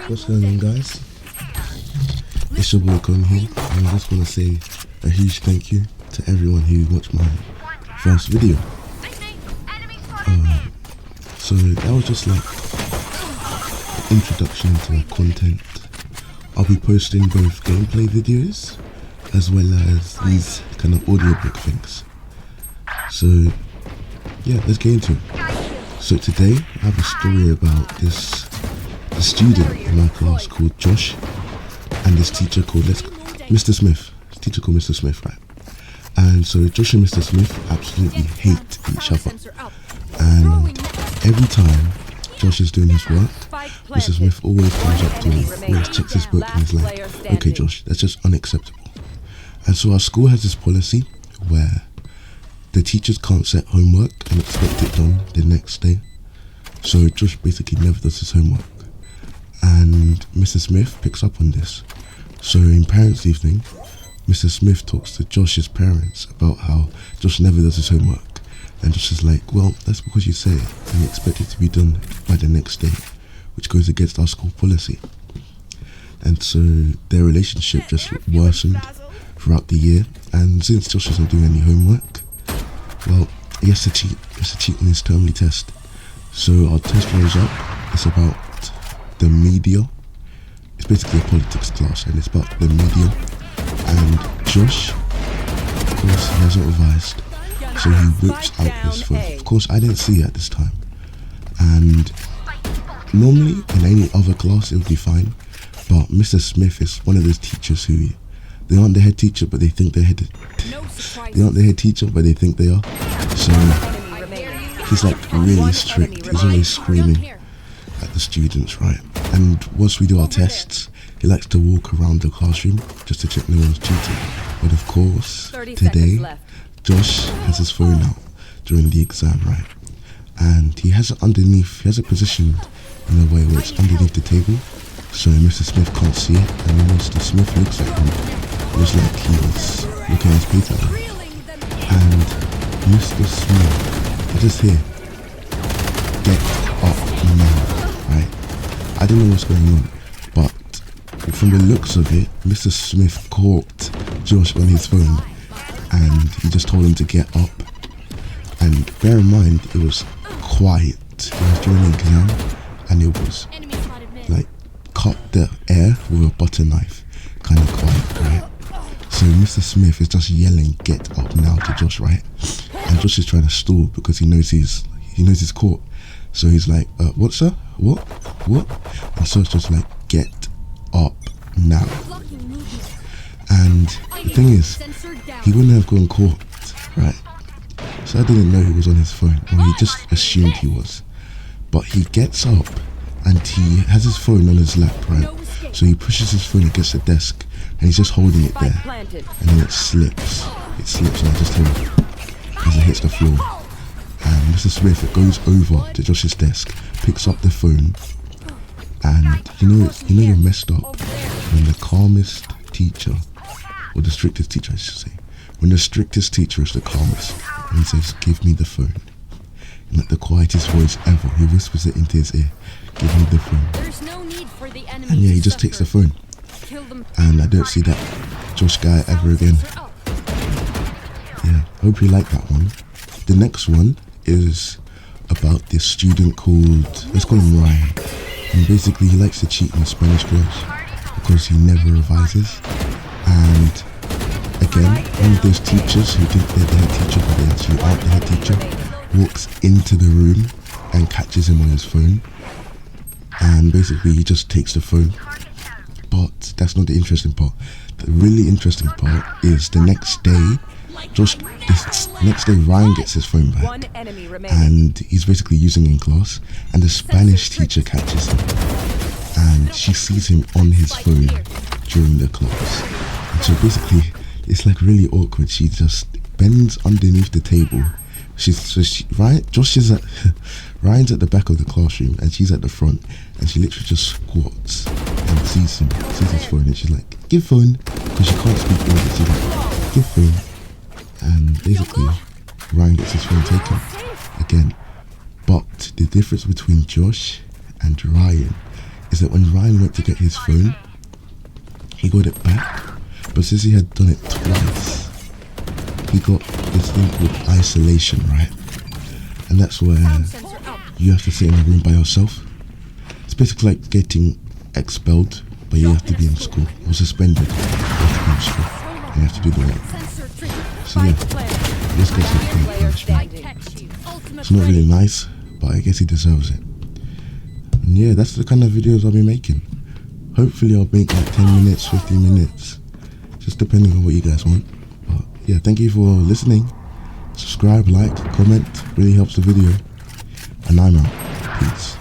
What's going on, guys? It's your boy Con here, and I just want to say a huge thank you to everyone who watched my first video. So that was just like an introduction to my content. I'll be posting both gameplay videos as well as these kind of audiobook things. So yeah, let's get into it. So today I have a story about this student in my class called Josh and this teacher called Mr. Smith. Teacher called Mr. Smith, right? And so Josh and Mr. Smith absolutely hate each other. And every time Josh is doing his work, Mr. Smith always comes up to him, always checks his book and is like, okay Josh, that's just unacceptable. And so our school has this policy where the teachers can't set homework and expect it done the next day. So Josh basically never does his homework. And Mr. Smith picks up on this. So in parents' evening, Mr. Smith talks to Josh's parents about how Josh never does his homework. And Josh is like, well, that's because you say it and you expect it to be done by the next day, which goes against our school policy. And so their relationship just worsened throughout the year. And since Josh doesn't do any homework, well, he has to cheat. He has to cheat on his termly test. So our test rolls up. It's about the media. It's basically a politics class and it's about the media. And Josh, of course, he hasn't revised. So he whips out his phone. Of course, I didn't see it at this time. And normally in any other class it would be fine. But Mr. Smith is one of those teachers who, they aren't the head teacher, but they think they're they aren't the head teacher, but they think they are. So he's like really strict. He's always screaming at the students, right? And once we do our tests, he likes to walk around the classroom just to check no one's cheating. But of course, today, Josh has his phone out during the exam, right? And he has it underneath, he has it positioned in a way where it's underneath the table, so Mr. Smith can't see it. And when Mr. Smith looks at him, it was like he was looking at his paper. And Mr. Smith, I just hear, get up now, right? I don't know what's going on, but from the looks of it, Mr. Smith caught Josh on his phone and he just told him to get up. And bear in mind, it was quiet. It was during the exam and it was like cut the air with a butter knife, kind of quiet, right? So Mr. Smith is just yelling, get up now to Josh, right? And Josh is trying to stall because he knows he's caught. So he's like, what sir? What? And so it's just like, get up now. And the thing is, he wouldn't have gone caught, right? So I didn't know he was on his phone, or he just assumed he was. But he gets up and he has his phone on his lap, right? So he pushes his phone against the desk and he's just holding it there. And then it slips. It slips and I just hear it as it hits the floor. And Mr. Smith goes over to Josh's desk, picks up the phone, and you know you're messed up when the calmest teacher, or the strictest teacher I should say, when the strictest teacher is the calmest, and he says, give me the phone. In like the quietest voice ever, he whispers it into his ear, give me the phone. And yeah, he just takes the phone. And I don't see that Josh guy ever again. Yeah, hope you like that one. The next one is about this student called, let's call him Ryan. And basically he likes to cheat in the Spanish class because he never revises. And again, one of those teachers who think they're the head teacher but they actually aren't the head teacher walks into the room and catches him on his phone. And basically he just takes the phone. But that's not the interesting part. The really interesting part is the next day, Ryan gets his phone back and he's basically using it in class, and the Spanish teacher catches him and she sees him on his phone during the class. And so basically it's like really awkward. She just bends underneath the table. Ryan's at the back of the classroom and she's at the front, and she literally just squats and sees his phone, and she's like, give phone, because she can't speak English. She's like, give phone. And basically Ryan gets his phone taken again. But the difference between Josh and Ryan is that when Ryan went to get his phone, he got it back, but since he had done it twice, he got this thing called isolation, right? And that's where you have to sit in a room by yourself. It's basically like getting expelled, but you have to be in school, or suspended. You have to be in school, and you have to do the work. So yeah, this guy's a great punishment. It's not really nice, but I guess he deserves it. And yeah, that's the kind of videos I'll be making. Hopefully I'll make like 10 minutes, 15 minutes, just depending on what you guys want. But yeah, thank you for listening. Subscribe, like, comment, really helps the video. And I'm out. Peace.